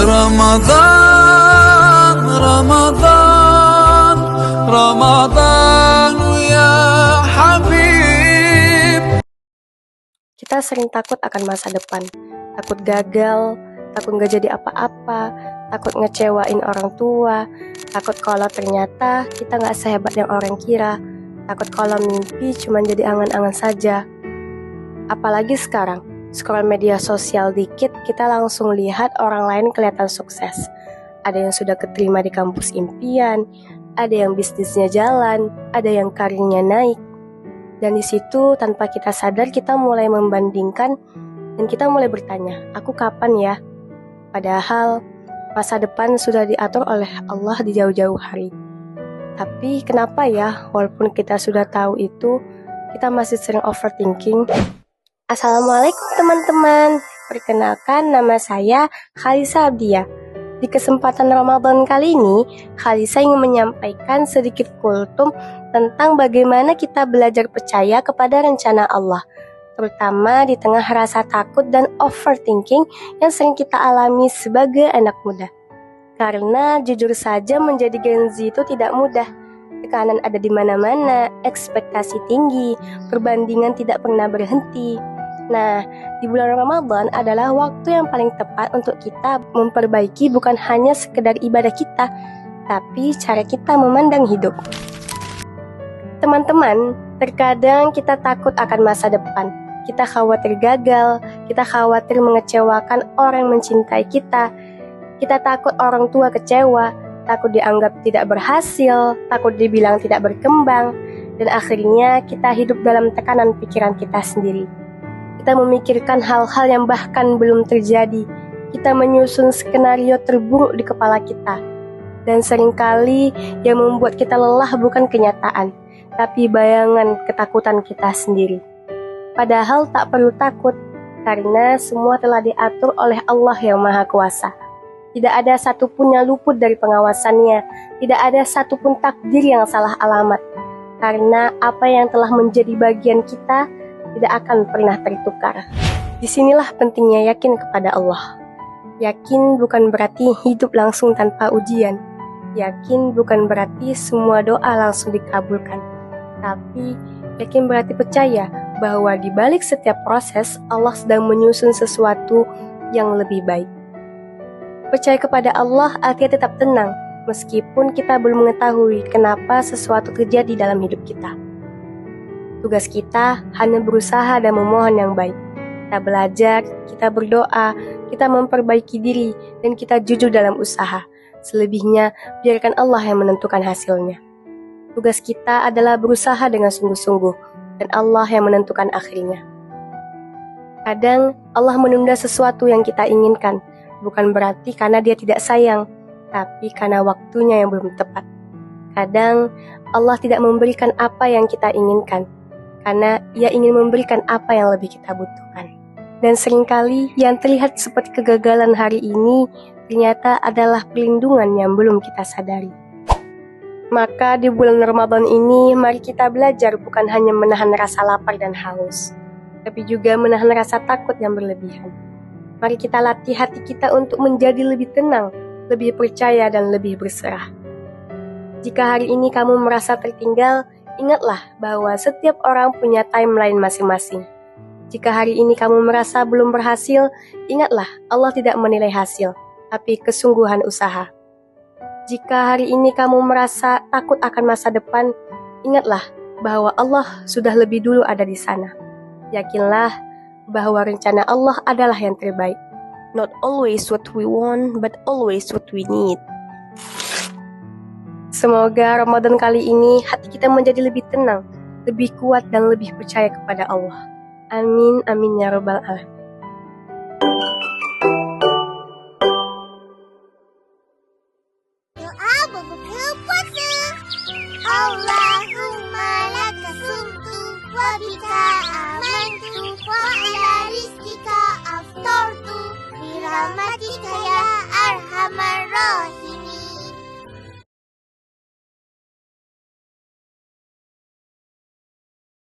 رمضان رمضان رمضان يا حبيب. Kita sering takut akan masa depan, takut gagal, takut gak jadi apa-apa, takut ngecewain orang tua, takut kalau ternyata kita gak sehebat yang orang kira, takut kalau mimpi cuma jadi angan-angan saja. Apalagi sekarang, scroll media sosial dikit, kita langsung lihat orang lain kelihatan sukses. Ada yang sudah keterima di kampus impian, ada yang bisnisnya jalan, ada yang karirnya naik. Dan di situ tanpa kita sadar kita mulai membandingkan dan kita mulai bertanya, aku kapan ya? Padahal masa depan sudah diatur oleh Allah di jauh-jauh hari. Tapi kenapa ya walaupun kita sudah tahu itu, kita masih sering overthinking? Assalamualaikum teman-teman, perkenalkan nama saya Khalisa Abdia. Di kesempatan Ramadan kali ini, Khalisa ingin menyampaikan sedikit kultum tentang bagaimana kita belajar percaya kepada rencana Allah, terutama di tengah rasa takut dan overthinking yang sering kita alami sebagai anak muda. Karena jujur saja menjadi Gen Z itu tidak mudah. Tekanan ada di mana-mana, ekspektasi tinggi, perbandingan tidak pernah berhenti. Nah, di bulan Ramadan adalah waktu yang paling tepat untuk kita memperbaiki bukan hanya sekedar ibadah kita, tapi cara kita memandang hidup. Teman-teman, terkadang kita takut akan masa depan. Kita khawatir gagal, kita khawatir mengecewakan orang yang mencintai kita. Kita takut orang tua kecewa, takut dianggap tidak berhasil, takut dibilang tidak berkembang, dan akhirnya kita hidup dalam tekanan pikiran kita sendiri. Kita memikirkan hal-hal yang bahkan belum terjadi. Kita menyusun skenario terburuk di kepala kita. Dan seringkali yang membuat kita lelah bukan kenyataan, tapi bayangan ketakutan kita sendiri. Padahal tak perlu takut, karena semua telah diatur oleh Allah yang Maha Kuasa. Tidak ada satupun yang luput dari pengawasannya, tidak ada satupun takdir yang salah alamat. Karena apa yang telah menjadi bagian kita tidak akan pernah tertukar. Disinilah pentingnya yakin kepada Allah. Yakin bukan berarti hidup langsung tanpa ujian. Yakin bukan berarti semua doa langsung dikabulkan. Tapi yakin berarti percaya bahwa di balik setiap proses Allah sedang menyusun sesuatu yang lebih baik. Percaya kepada Allah artinya tetap tenang meskipun kita belum mengetahui kenapa sesuatu terjadi dalam hidup kita. Tugas kita hanya berusaha dan memohon yang baik. Kita belajar, kita berdoa, kita memperbaiki diri, dan kita jujur dalam usaha. Selebihnya, biarkan Allah yang menentukan hasilnya. Tugas kita adalah berusaha dengan sungguh-sungguh, dan Allah yang menentukan akhirnya. Kadang, Allah menunda sesuatu yang kita inginkan, bukan berarti karena Dia tidak sayang, tapi karena waktunya yang belum tepat. Kadang, Allah tidak memberikan apa yang kita inginkan, karena Ia ingin memberikan apa yang lebih kita butuhkan. Dan seringkali yang terlihat seperti kegagalan hari ini ternyata adalah perlindungan yang belum kita sadari. Maka di bulan Ramadan ini mari kita belajar bukan hanya menahan rasa lapar dan haus, tapi juga menahan rasa takut yang berlebihan. Mari kita latih hati kita untuk menjadi lebih tenang, lebih percaya dan lebih berserah. Jika hari ini kamu merasa tertinggal, ingatlah bahwa setiap orang punya timeline masing-masing. Jika hari ini kamu merasa belum berhasil, ingatlah Allah tidak menilai hasil, tapi kesungguhan usaha. Jika hari ini kamu merasa takut akan masa depan, ingatlah bahwa Allah sudah lebih dulu ada di sana. Yakinlah bahwa rencana Allah adalah yang terbaik. Not always what we want, but always what we need. Semoga Ramadan kali ini hati kita menjadi lebih tenang, lebih kuat dan lebih percaya kepada Allah. Amin, amin ya rabbal alamin. Doa berbuka puasa. Allahumma laka sumtu wa bika amantu wa ala rizkika aftartu bi rahmatika ya arhamar